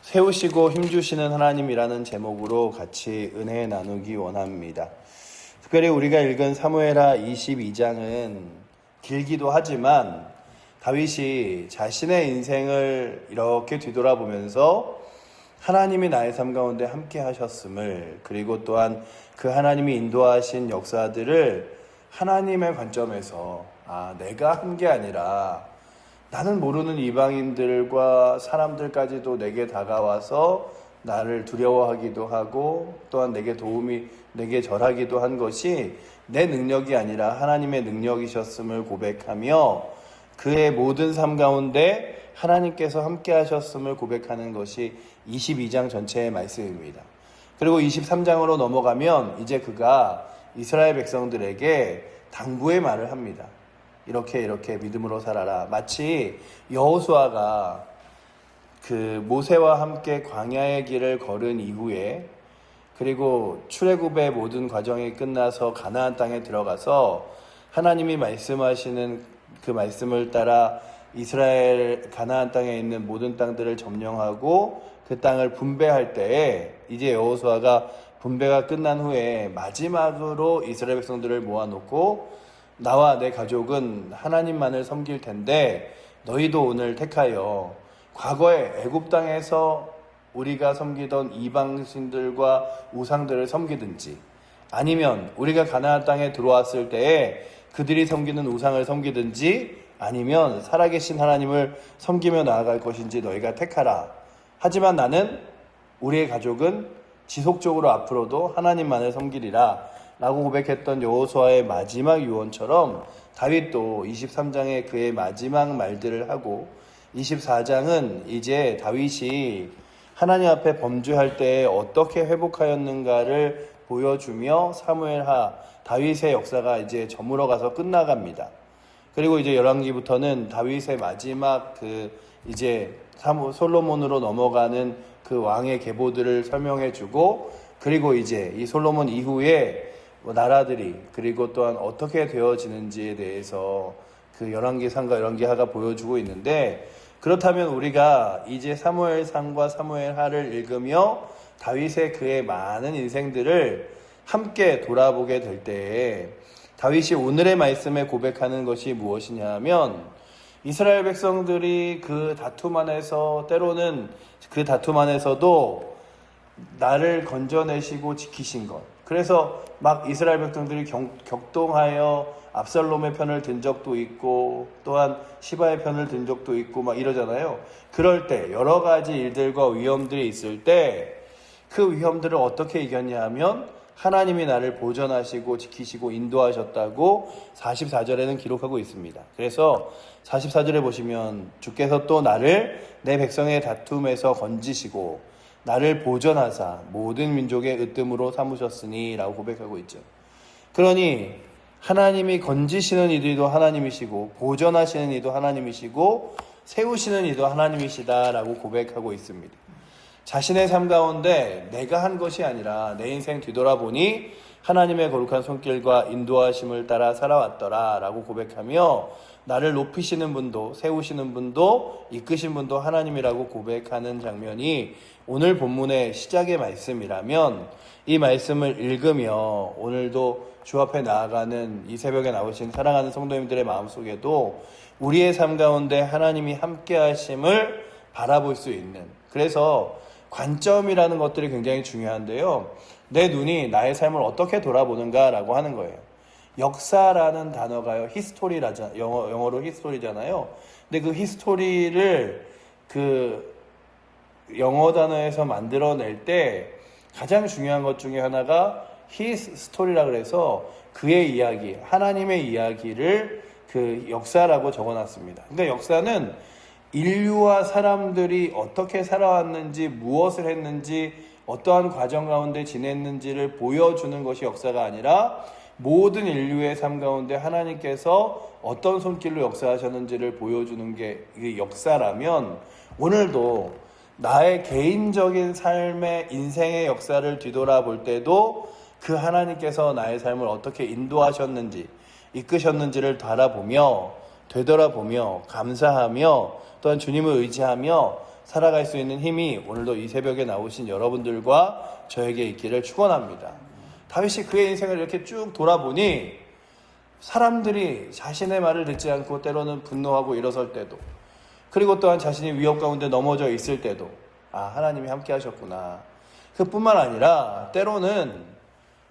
세우시고 힘주시는 하나님이라는 제목으로 같이 은혜 나누기 원합니다. 특별히 우리가 읽은 사무엘하 22장은 길기도 하지만 다윗이 자신의 인생을 이렇게 뒤돌아보면서 하나님이 나의 삶 가운데 함께 하셨음을, 그리고 또한 그 하나님이 인도하신 역사들을 하나님의 관점에서 내가 한 게 아니라 나는 모르는 이방인들과 사람들까지도 내게 다가와서 나를 두려워하기도 하고 또한 내게 절하기도 한 것이 내 능력이 아니라 하나님의 능력이셨음을 고백하며 그의 모든 삶 가운데 하나님께서 함께 하셨음을 고백하는 것이 22장 전체의 말씀입니다. 그리고 23장으로 넘어가면 이제 그가 이스라엘 백성들에게 당부의 말을 합니다. 이렇게 믿음으로 살아라. 마치 여호수아가 그 모세와 함께 광야의 길을 걸은 이후에, 그리고 출애굽의 모든 과정이 끝나서 가나안 땅에 들어가서 하나님이 말씀하시는 그 말씀을 따라 이스라엘 가나안 땅에 있는 모든 땅들을 점령하고 그 땅을 분배할 때에 이제 여호수아가 분배가 끝난 후에 마지막으로 이스라엘 백성들을 모아놓고 나와 내 가족은 하나님만을 섬길 텐데 너희도 오늘 택하여 과거에 애굽 땅에서 우리가 섬기던 이방신들과 우상들을 섬기든지, 아니면 우리가 가나안 땅에 들어왔을 때에 그들이 섬기는 우상을 섬기든지, 아니면 살아계신 하나님을 섬기며 나아갈 것인지 너희가 택하라. 하지만 나는 우리의 가족은 지속적으로 앞으로도 하나님만을 섬기리라 라고 고백했던 여호수아의 마지막 유언처럼 다윗도 23장에 그의 마지막 말들을 하고 24장은 이제 다윗이 하나님 앞에 범죄할 때 어떻게 회복하였는가를 보여주며 사무엘하 다윗의 역사가 이제 저물어가서 끝나갑니다. 그리고 이제 열왕기부터는 다윗의 마지막 이제 솔로몬으로 넘어가는 그 왕의 계보들을 설명해주고, 그리고 이제 이 솔로몬 이후에 나라들이 그리고 또한 어떻게 되어지는지에 대해서 그 열왕기상과 열왕기하가 보여주고 있는데, 그렇다면 우리가 이제 사무엘상과 사무엘하를 읽으며 다윗의 그의 많은 인생들을 함께 돌아보게 될 때에 다윗이 오늘의 말씀에 고백하는 것이 무엇이냐 하면, 이스라엘 백성들이 그 다툼 안에서 때로는 그 다툼 안에서도 나를 건져내시고 지키신 것, 그래서 막 이스라엘 백성들이 격동하여 압살롬의 편을 든 적도 있고 또한 시바의 편을 든 적도 있고 막 이러잖아요. 그럴 때 여러 가지 일들과 위험들이 있을 때 그 위험들을 어떻게 이겼냐 하면 하나님이 나를 보전하시고 지키시고 인도하셨다고 44절에는 기록하고 있습니다. 그래서 44절에 보시면 주께서 또 나를 내 백성의 다툼에서 건지시고 나를 보전하사 모든 민족의 으뜸으로 삼으셨으니 라고 고백하고 있죠. 그러니 하나님이 건지시는 이도 하나님이시고 보전하시는 이도 하나님이시고 세우시는 이도 하나님이시다 라고 고백하고 있습니다. 자신의 삶 가운데 내가 한 것이 아니라 내 인생 뒤돌아보니 하나님의 거룩한 손길과 인도하심을 따라 살아왔더라 라고 고백하며 나를 높이시는 분도 세우시는 분도 이끄신 분도 하나님이라고 고백하는 장면이 오늘 본문의 시작의 말씀이라면, 이 말씀을 읽으며 오늘도 주 앞에 나아가는 이 새벽에 나오신 사랑하는 성도님들의 마음속에도 우리의 삶 가운데 하나님이 함께 하심을 바라볼 수 있는, 그래서 관점이라는 것들이 굉장히 중요한데요, 내 눈이 나의 삶을 어떻게 돌아보는가라고 하는 거예요. 역사라는 단어가요, 영어로 히스토리잖아요. 근데 그 히스토리를 영어 단어에서 만들어낼 때 가장 중요한 것 중에 하나가 his story라 그래서 그의 이야기, 하나님의 이야기를 그 역사라고 적어놨습니다. 그러니까 역사는 인류와 사람들이 어떻게 살아왔는지, 무엇을 했는지, 어떠한 과정 가운데 지냈는지를 보여주는 것이 역사가 아니라 모든 인류의 삶 가운데 하나님께서 어떤 손길로 역사하셨는지를 보여주는 게 역사라면, 오늘도 나의 개인적인 삶의 인생의 역사를 뒤돌아볼 때도 그 하나님께서 나의 삶을 어떻게 인도하셨는지 이끄셨는지를 되돌아보며 감사하며 또한 주님을 의지하며 살아갈 수 있는 힘이 오늘도 이 새벽에 나오신 여러분들과 저에게 있기를 축원합니다. 다윗이 그의 인생을 이렇게 쭉 돌아보니 사람들이 자신의 말을 듣지 않고 때로는 분노하고 일어설 때도, 그리고 또한 자신이 위협 가운데 넘어져 있을 때도 하나님이 함께 하셨구나. 그뿐만 아니라 때로는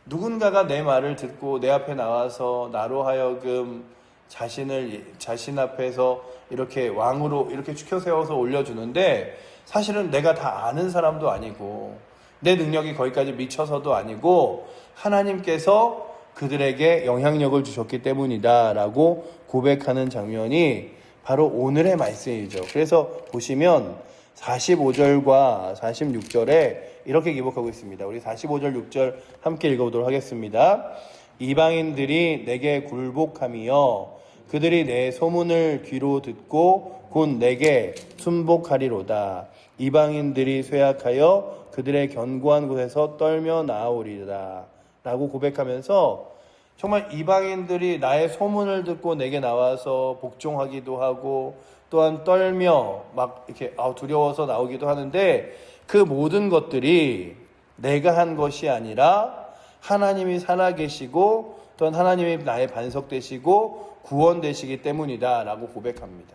누군가가 내 말을 듣고 내 앞에 나와서 나로 하여금 자신 앞에서 이렇게 왕으로 이렇게 추켜 세워서 올려주는데, 사실은 내가 다 아는 사람도 아니고 내 능력이 거기까지 미쳐서도 아니고 하나님께서 그들에게 영향력을 주셨기 때문이다 라고 고백하는 장면이 바로 오늘의 말씀이죠. 그래서 보시면 45절과 46절에 이렇게 기록하고 있습니다. 우리 45절 6절 함께 읽어보도록 하겠습니다. 이방인들이 내게 굴복하며 그들이 내 소문을 귀로 듣고 곧 내게 순복하리로다. 이방인들이 쇠약하여 그들의 견고한 곳에서 떨며 나아오리다 라고 고백하면서, 정말 이방인들이 나의 소문을 듣고 내게 나와서 복종하기도 하고 또한 떨며 막 이렇게 두려워서 나오기도 하는데, 그 모든 것들이 내가 한 것이 아니라 하나님이 살아계시고 또한 하나님이 나의 반석 되시고 구원 되시기 때문이다 라고 고백합니다.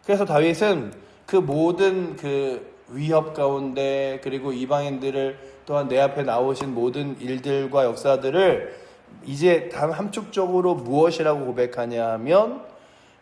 그래서 다윗은 그 모든 그 위협 가운데, 그리고 이방인들을 또한 내 앞에 나오신 모든 일들과 역사들을 이제 단 함축적으로 무엇이라고 고백하냐 하면,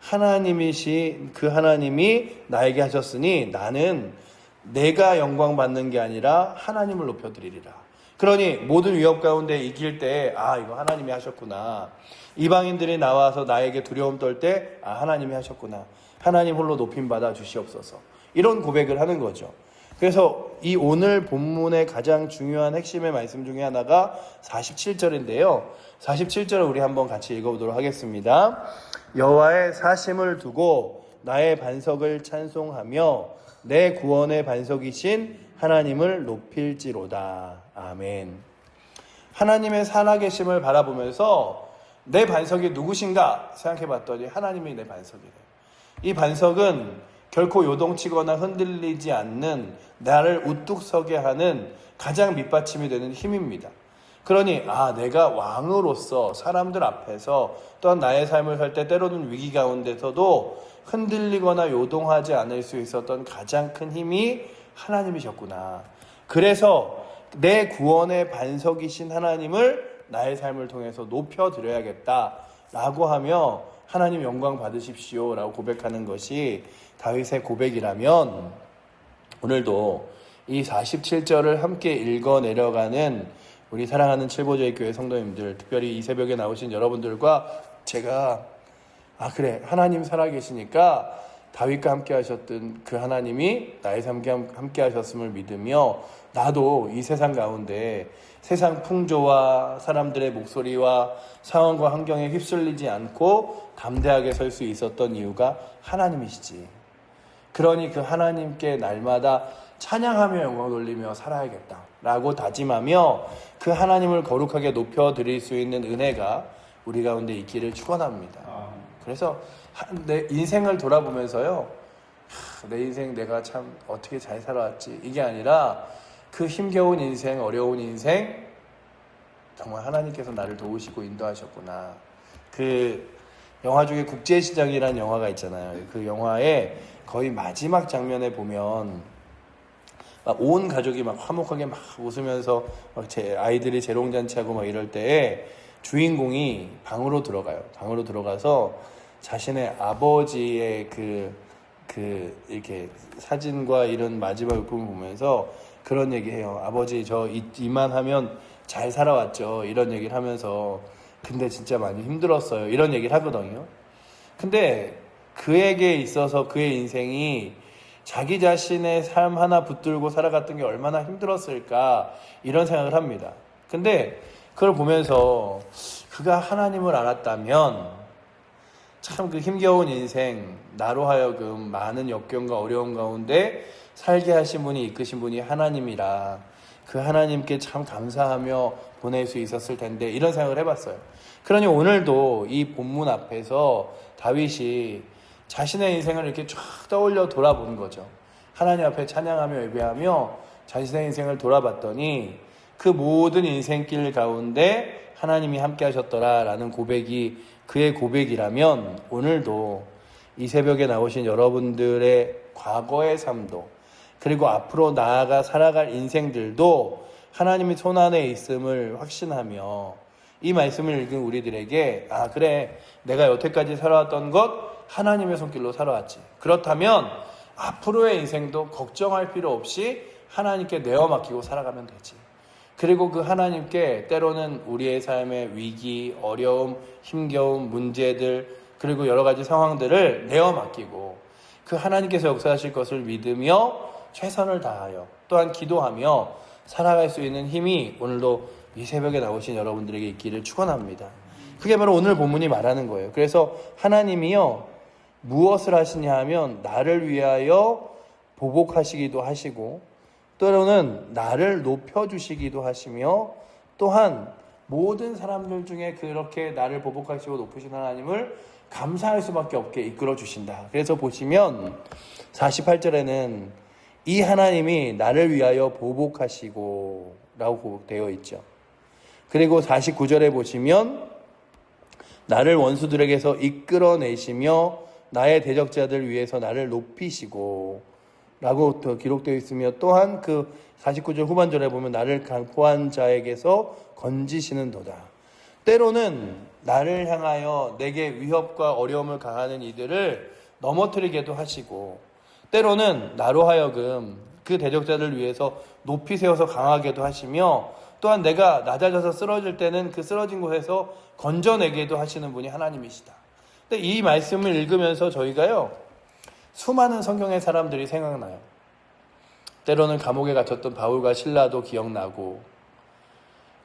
하나님이시 그 하나님이 나에게 하셨으니 나는 내가 영광 받는 게 아니라 하나님을 높여드리리라. 그러니 모든 위협 가운데 이길 때 이거 하나님이 하셨구나. 이방인들이 나와서 나에게 두려움 떨 때 하나님이 하셨구나. 하나님 홀로 높임 받아 주시옵소서. 이런 고백을 하는 거죠. 그래서 이 오늘 본문의 가장 중요한 핵심의 말씀 중에 하나가 47절인데요. 47절을 우리 한번 같이 읽어보도록 하겠습니다. 여호와의 사심을 두고 나의 반석을 찬송하며 내 구원의 반석이신 하나님을 높일지로다. 아멘. 하나님의 살아계심을 바라보면서 내 반석이 누구신가 생각해봤더니 하나님이 내 반석이래요. 이 반석은 결코 요동치거나 흔들리지 않는, 나를 우뚝 서게 하는 가장 밑받침이 되는 힘입니다. 그러니 내가 왕으로서 사람들 앞에서 또한 나의 삶을 살 때 때로는 위기 가운데서도 흔들리거나 요동하지 않을 수 있었던 가장 큰 힘이 하나님이셨구나. 그래서 내 구원의 반석이신 하나님을 나의 삶을 통해서 높여드려야겠다라고 하며 하나님 영광 받으십시오 라고 고백하는 것이 다윗의 고백이라면, 오늘도 이 47절을 함께 읽어 내려가는 우리 사랑하는 칠보저의 교회 성도님들, 특별히 이 새벽에 나오신 여러분들과 제가 그래, 하나님 살아계시니까 다윗과 함께 하셨던 그 하나님이 나의 삶과 함께 하셨음을 믿으며, 나도 이 세상 가운데 세상 풍조와 사람들의 목소리와 상황과 환경에 휩쓸리지 않고 담대하게 설 수 있었던 이유가 하나님이시지. 그러니 그 하나님께 날마다 찬양하며 영광 돌리며 살아야겠다 라고 다짐하며 그 하나님을 거룩하게 높여드릴 수 있는 은혜가 우리 가운데 있기를 축원합니다. 그래서 내 인생을 돌아보면서요, 내 인생 내가 참 어떻게 잘 살아왔지, 이게 아니라 그 힘겨운 인생, 어려운 인생 정말 하나님께서 나를 도우시고 인도하셨구나. 그 영화 중에 국제시장이라는 영화가 있잖아요. 그 영화의 거의 마지막 장면에 보면 막 온 가족이 막 화목하게 막 웃으면서 막 제 아이들이 재롱잔치하고 막 이럴 때에 주인공이 방으로 들어가요. 방으로 들어가서 자신의 아버지의 이렇게 사진과 이런 마지막 일품을 보면서 그런 얘기해요. 아버지, 저 이만하면 잘 살아왔죠. 이런 얘기를 하면서, 근데 진짜 많이 힘들었어요. 이런 얘기를 하거든요. 근데 그에게 있어서 그의 인생이 자기 자신의 삶 하나 붙들고 살아갔던 게 얼마나 힘들었을까, 이런 생각을 합니다. 근데 그걸 보면서 그가 하나님을 알았다면 참 그 힘겨운 인생, 나로 하여금 많은 역경과 어려움 가운데 살게 하신 분이, 이끄신 분이 하나님이라 그 하나님께 참 감사하며 보낼 수 있었을 텐데, 이런 생각을 해봤어요. 그러니 오늘도 이 본문 앞에서 다윗이 자신의 인생을 이렇게 쫙 떠올려 돌아보는 거죠. 하나님 앞에 찬양하며 예배하며 자신의 인생을 돌아봤더니 그 모든 인생길 가운데 하나님이 함께 하셨더라라는 고백이 그의 고백이라면, 오늘도 이 새벽에 나오신 여러분들의 과거의 삶도, 그리고 앞으로 나아가 살아갈 인생들도 하나님이 손안에 있음을 확신하며, 이 말씀을 읽은 우리들에게 아 그래, 내가 여태까지 살아왔던 것 하나님의 손길로 살아왔지, 그렇다면 앞으로의 인생도 걱정할 필요 없이 하나님께 내어 맡기고 살아가면 되지. 그리고 그 하나님께 때로는 우리의 삶의 위기, 어려움, 힘겨움, 문제들, 그리고 여러 가지 상황들을 내어 맡기고 그 하나님께서 역사하실 것을 믿으며 최선을 다하여 또한 기도하며 살아갈 수 있는 힘이 오늘도 이 새벽에 나오신 여러분들에게 있기를 축원합니다. 그게 바로 오늘 본문이 말하는 거예요. 그래서 하나님이요, 무엇을 하시냐 하면 나를 위하여 보복하시기도 하시고 때로는 나를 높여주시기도 하시며, 또한 모든 사람들 중에 그렇게 나를 보복하시고 높으신 하나님을 감사할 수밖에 없게 이끌어 주신다. 그래서 보시면 48절에는 이 하나님이 나를 위하여 보복하시고 라고 되어 있죠. 그리고 49절에 보시면 나를 원수들에게서 이끌어내시며 나의 대적자들 위해서 나를 높이시고 라고 또 기록되어 있으며, 또한 그 49절 후반절에 보면 나를 강포한 자에게서 건지시는 도다. 때로는 나를 향하여 내게 위협과 어려움을 가하는 이들을 넘어뜨리게도 하시고, 때로는 나로 하여금 그 대적자들 위해서 높이 세워서 강하게도 하시며, 또한 내가 낮아져서 쓰러질 때는 그 쓰러진 곳에서 건져내게도 하시는 분이 하나님이시다. 근데 이 말씀을 읽으면서 저희가요, 수많은 성경의 사람들이 생각나요. 때로는 감옥에 갇혔던 바울과 실라도 기억나고,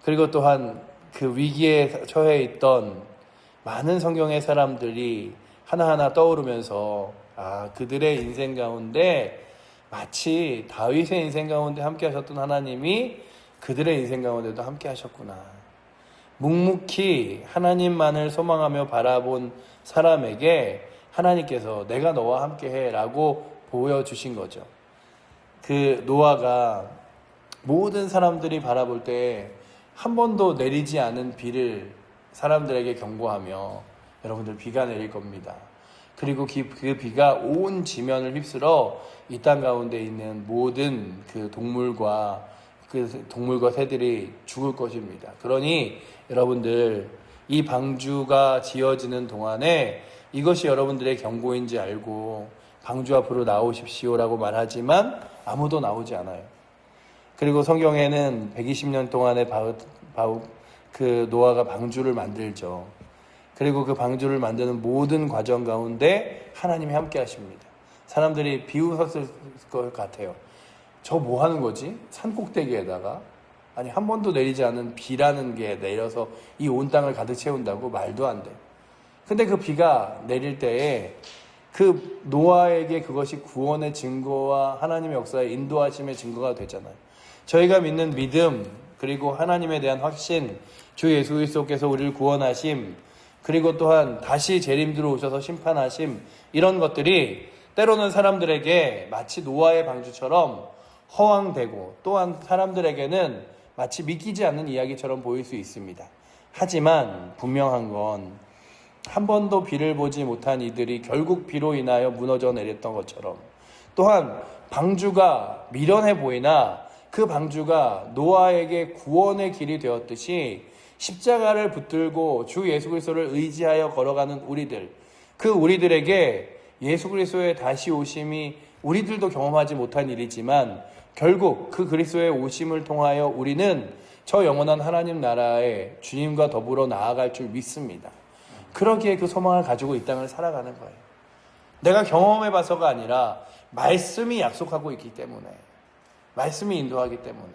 그리고 또한 그 위기에 처해 있던 많은 성경의 사람들이 하나하나 떠오르면서 아, 그들의 인생 가운데 마치 다윗의 인생 가운데 함께 하셨던 하나님이 그들의 인생 가운데도 함께 하셨구나. 묵묵히 하나님만을 소망하며 바라본 사람에게 하나님께서 내가 너와 함께해 라고 보여주신 거죠. 그 노아가 모든 사람들이 바라볼 때 한 번도 내리지 않은 비를 사람들에게 경고하며, 여러분들 비가 내릴 겁니다. 그리고 그 비가 온 지면을 휩쓸어 이 땅 가운데 있는 모든 그 동물과 새들이 죽을 것입니다. 그러니 여러분들, 이 방주가 지어지는 동안에 이것이 여러분들의 경고인지 알고 방주 앞으로 나오십시오라고 말하지만 아무도 나오지 않아요. 그리고 성경에는 120년 동안에 그 노아가 방주를 만들죠. 그리고 그 방주를 만드는 모든 과정 가운데 하나님이 함께 하십니다. 사람들이 비웃었을 것 같아요. 저 뭐 하는 거지? 산 꼭대기에다가 아니 한 번도 내리지 않은 비라는 게 내려서 이 온 땅을 가득 채운다고? 말도 안 돼. 근데 그 비가 내릴 때에 그 노아에게 그것이 구원의 증거와 하나님의 역사에 인도하심의 증거가 되잖아요. 저희가 믿는 믿음, 그리고 하나님에 대한 확신, 주 예수 그리스도께서 우리를 구원하심, 그리고 또한 다시 재림들어 오셔서 심판하심, 이런 것들이 때로는 사람들에게 마치 노아의 방주처럼 허황되고, 또한 사람들에게는 마치 믿기지 않는 이야기처럼 보일 수 있습니다. 하지만 분명한 건 한 번도 비를 보지 못한 이들이 결국 비로 인하여 무너져 내렸던 것처럼, 또한 방주가 미련해 보이나 그 방주가 노아에게 구원의 길이 되었듯이 십자가를 붙들고 주 예수 그리스도를 의지하여 걸어가는 우리들, 그 우리들에게 예수 그리스도의 다시 오심이 우리들도 경험하지 못한 일이지만 결국 그 그리스도의 오심을 통하여 우리는 저 영원한 하나님 나라에 주님과 더불어 나아갈 줄 믿습니다. 그러기에 그 소망을 가지고 이 땅을 살아가는 거예요. 내가 경험해봐서가 아니라 말씀이 약속하고 있기 때문에, 말씀이 인도하기 때문에.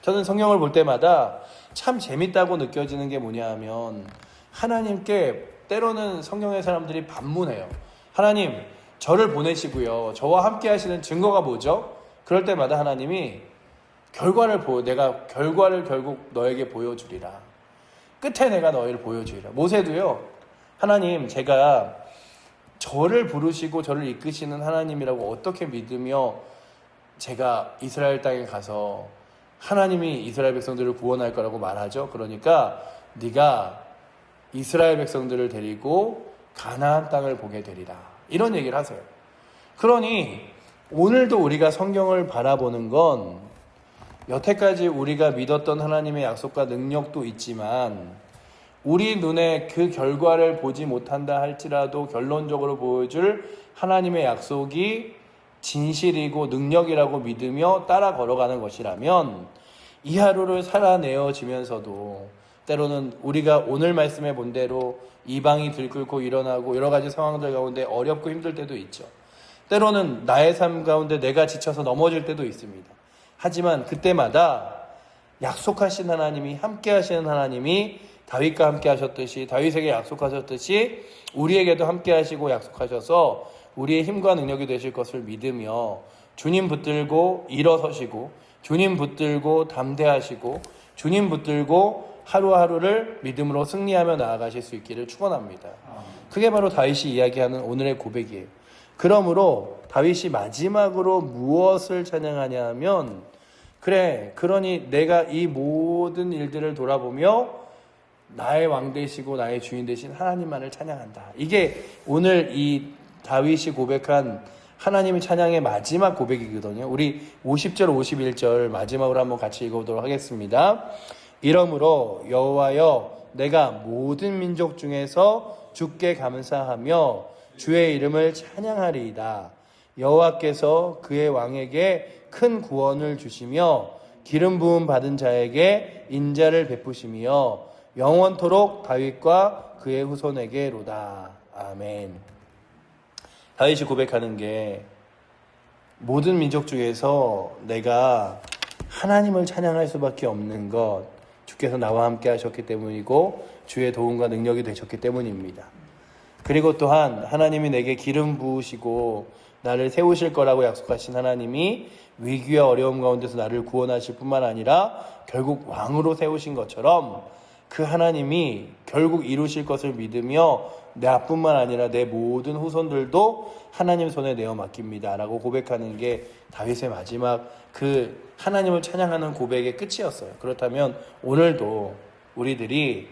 저는 성경을 볼 때마다 참 재밌다고 느껴지는 게 뭐냐 하면, 하나님께 때로는 성경의 사람들이 반문해요. 하나님, 저를 보내시고요, 저와 함께 하시는 증거가 뭐죠? 그럴 때마다 하나님이 내가 결과를 결국 너에게 보여주리라. 끝에 내가 너희를 보여주리라. 모세도요, 하나님, 제가 저를 부르시고 저를 이끄시는 하나님이라고 어떻게 믿으며 제가 이스라엘 땅에 가서 하나님이 이스라엘 백성들을 구원할 거라고 말하죠. 그러니까 네가 이스라엘 백성들을 데리고 가나안 땅을 보게 되리라, 이런 얘기를 하세요. 그러니 오늘도 우리가 성경을 바라보는 건 여태까지 우리가 믿었던 하나님의 약속과 능력도 있지만 우리 눈에 그 결과를 보지 못한다 할지라도 결론적으로 보여줄 하나님의 약속이 진실이고 능력이라고 믿으며 따라 걸어가는 것이라면 이 하루를 살아내어지면서도 때로는 우리가 오늘 말씀해 본 대로 이방이 들끓고 일어나고 여러 가지 상황들 가운데 어렵고 힘들 때도 있죠. 때로는 나의 삶 가운데 내가 지쳐서 넘어질 때도 있습니다. 하지만 그때마다 약속하신 하나님이, 함께 하시는 하나님이 다윗과 함께 하셨듯이, 다윗에게 약속하셨듯이 우리에게도 함께 하시고 약속하셔서 우리의 힘과 능력이 되실 것을 믿으며 주님 붙들고 일어서시고 주님 붙들고 담대하시고 주님 붙들고 하루하루를 믿음으로 승리하며 나아가실 수 있기를 축원합니다. 그게 바로 다윗이 이야기하는 오늘의 고백이에요. 그러므로 다윗이 마지막으로 무엇을 찬양하냐 하면, 그래, 그러니 내가 이 모든 일들을 돌아보며 나의 왕 되시고 나의 주인 되신 하나님만을 찬양한다. 이게 오늘 이 다윗이 고백한 하나님의 찬양의 마지막 고백이거든요. 우리 50절 51절 마지막으로 한번 같이 읽어보도록 하겠습니다. 이러므로 여호와여, 내가 모든 민족 중에서 주께 감사하며 주의 이름을 찬양하리이다. 여호와께서 그의 왕에게 큰 구원을 주시며 기름 부음 받은 자에게 인자를 베푸시며 영원토록 다윗과 그의 후손에게로다. 아멘. 다윗이 고백하는 게 모든 민족 중에서 내가 하나님을 찬양할 수밖에 없는 것, 주께서 나와 함께 하셨기 때문이고 주의 도움과 능력이 되셨기 때문입니다. 그리고 또한 하나님이 내게 기름 부으시고 나를 세우실 거라고 약속하신 하나님이 위기와 어려움 가운데서 나를 구원하실 뿐만 아니라 결국 왕으로 세우신 것처럼 그 하나님이 결국 이루실 것을 믿으며 나뿐만 아니라 내 모든 후손들도 하나님 손에 내어 맡깁니다 라고 고백하는 게 다윗의 마지막 그 하나님을 찬양하는 고백의 끝이었어요. 그렇다면 오늘도 우리들이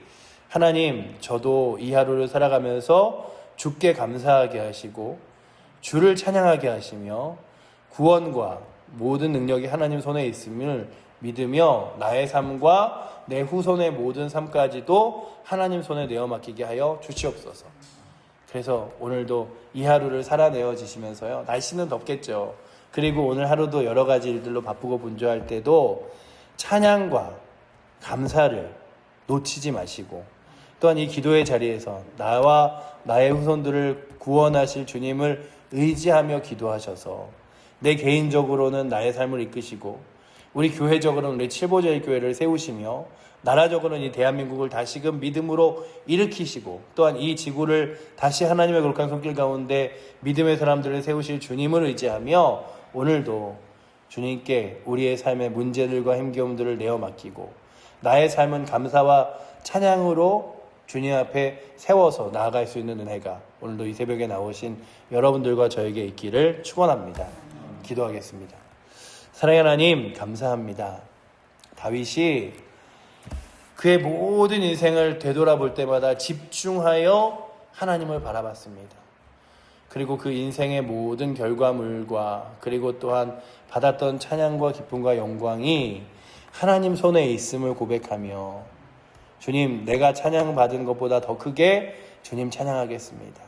하나님, 저도 이 하루를 살아가면서 주께 감사하게 하시고 주를 찬양하게 하시며 구원과 모든 능력이 하나님 손에 있음을 믿으며 나의 삶과 내 후손의 모든 삶까지도 하나님 손에 내어 맡기게 하여 주시옵소서. 그래서 오늘도 이 하루를 살아내어지시면서요, 날씨는 덥겠죠. 그리고 오늘 하루도 여러 가지 일들로 바쁘고 분주할 때도 찬양과 감사를 놓치지 마시고, 또한 이 기도의 자리에서 나와 나의 후손들을 구원하실 주님을 의지하며 기도하셔서 내 개인적으로는 나의 삶을 이끄시고 우리 교회적으로는 우리 칠보제일교회를 세우시며 나라적으로는 이 대한민국을 다시금 믿음으로 일으키시고 또한 이 지구를 다시 하나님의 거룩한 손길 가운데 믿음의 사람들을 세우실 주님을 의지하며 오늘도 주님께 우리의 삶의 문제들과 힘겨움들을 내어 맡기고 나의 삶은 감사와 찬양으로 주님 앞에 세워서 나아갈 수 있는 은혜가 오늘도 이 새벽에 나오신 여러분들과 저에게 있기를 축원합니다. 기도하겠습니다. 사랑의 하나님, 감사합니다. 다윗이 그의 모든 인생을 되돌아볼 때마다 집중하여 하나님을 바라봤습니다. 그리고 그 인생의 모든 결과물과 그리고 또한 받았던 찬양과 기쁨과 영광이 하나님 손에 있음을 고백하며 주님, 내가 찬양받은 것보다 더 크게 주님 찬양하겠습니다.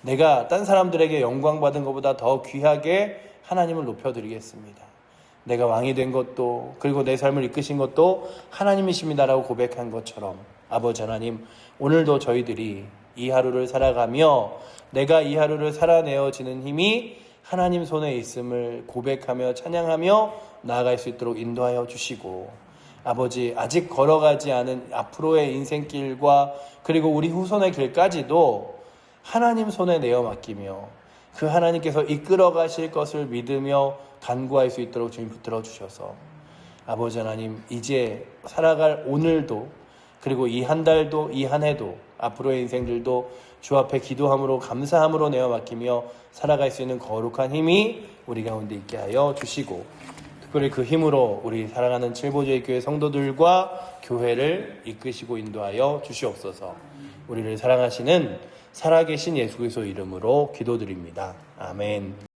내가 딴 사람들에게 영광받은 것보다 더 귀하게 하나님을 높여드리겠습니다. 내가 왕이 된 것도 그리고 내 삶을 이끄신 것도 하나님이십니다라고 고백한 것처럼 아버지 하나님, 오늘도 저희들이 이 하루를 살아가며 내가 이 하루를 살아내어지는 힘이 하나님 손에 있음을 고백하며 찬양하며 나아갈 수 있도록 인도하여 주시고, 아버지, 아직 걸어가지 않은 앞으로의 인생길과 그리고 우리 후손의 길까지도 하나님 손에 내어 맡기며 그 하나님께서 이끌어 가실 것을 믿으며 간구할 수 있도록 주님 붙들어 주셔서 아버지 하나님, 이제 살아갈 오늘도 그리고 이 한 달도 이 한 해도 앞으로의 인생들도 주 앞에 기도함으로 감사함으로 내어 맡기며 살아갈 수 있는 거룩한 힘이 우리 가운데 있게 하여 주시고 특별히 그 힘으로 우리 사랑하는 칠보조의 교회 성도들과 교회를 이끄시고 인도하여 주시옵소서. 우리를 사랑하시는 살아계신 예수 그리스도 이름으로 기도드립니다. 아멘.